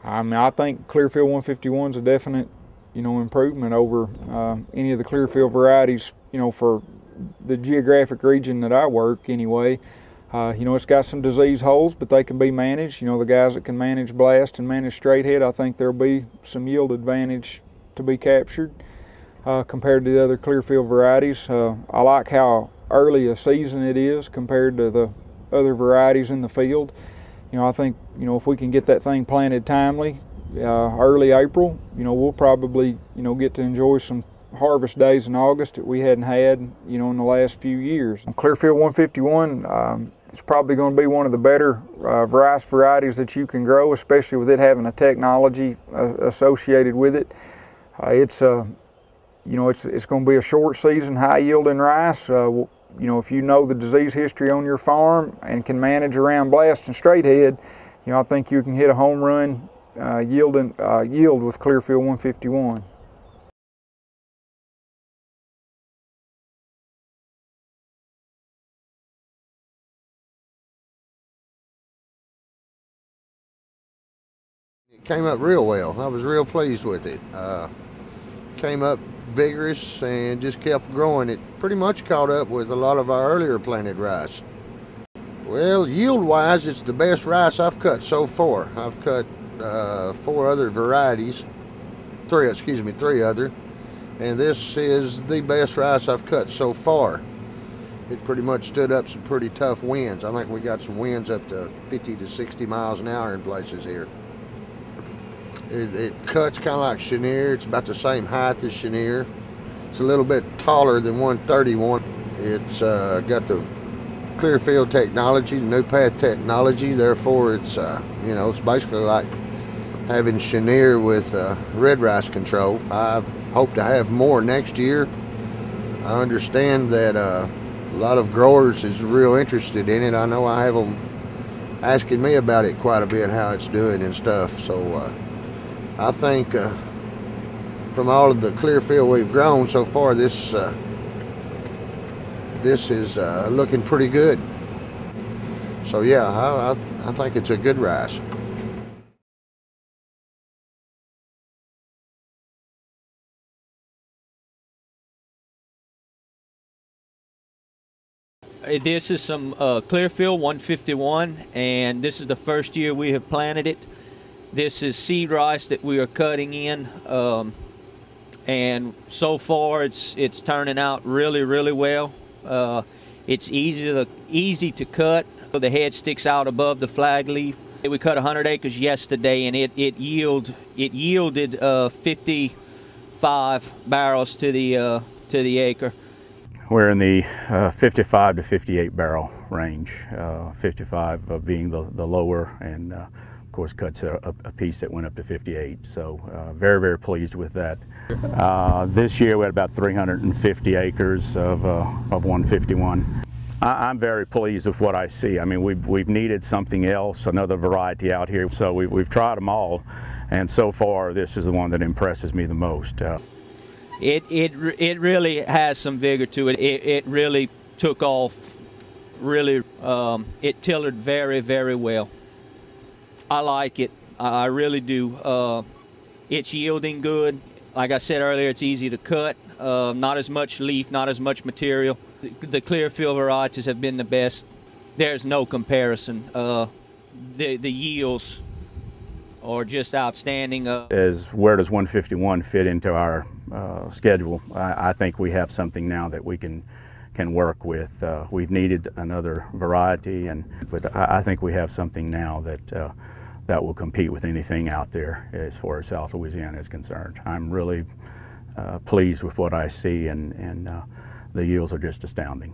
I mean, I think Clearfield 151 is a definite, improvement over any of the Clearfield varieties, for the geographic region that I work anyway. It's got some disease holes, but they can be managed. The guys that can manage blast and manage straight head, I think there'll be some yield advantage to be captured compared to the other Clearfield varieties. I like how early a season it is compared to the other varieties in the field. I think, if we can get that thing planted timely, early April, we'll probably, get to enjoy some harvest days in August that we hadn't had, in the last few years. Clearfield 151 is probably going to be one of the better rice varieties that you can grow, especially with it having a technology associated with it. It's going to be a short season, high yielding rice. If you know the disease history on your farm and can manage around blast and straight head, I think you can hit a home run yield with Clearfield 151. It came up real well. I was real pleased with it. Came up vigorous and just kept growing. It pretty much caught up with a lot of our earlier planted rice. Well, yield-wise, it's the best rice I've cut so far. I've cut 4 other varieties, three other, and this is the best rice I've cut so far. It pretty much stood up some pretty tough winds. I think we got some winds up to 50 to 60 miles an hour in places here. It cuts kind of like Chenier. It's about the same height as Chenier. It's a little bit taller than 131. It's got the Clearfield technology, the new path technology. Therefore, it's it's basically like having Chenier with red rice control. I hope to have more next year. I understand that a lot of growers is real interested in it. I know I have them asking me about it quite a bit, how it's doing and stuff. So. I think from all of the Clearfield we've grown so far, this is looking pretty good. So yeah, I think it's a good rice. This is some Clearfield 151, and this is the first year we have planted it. This is seed rice that we are cutting in, and so far it's turning out really well. It's easy to cut. The head sticks out above the flag leaf. We cut 100 acres yesterday, and it yielded 55 barrels to the acre. We're in the 55 to 58 barrel range. 55 being the lower, and of course cuts a piece that went up to 58, so very pleased with that. This year we had about 350 acres of 151. I'm very pleased with what I see. I mean, we've needed something else, another variety out here, so we've tried them all, and so far this is the one that impresses me the most. It really has some vigor to it. It really took off. Really, it tillered very well. I like it. I really do. It's yielding good. Like I said earlier, it's easy to cut. Not as much leaf, not as much material. The Clearfield varieties have been the best. There's no comparison. The yields are just outstanding. Where does 151 fit into our schedule? I think we have something now that we can work with. We've needed another variety, but I think we have something now that will compete with anything out there as far as South Louisiana is concerned. I'm really pleased with what I see, and the yields are just astounding.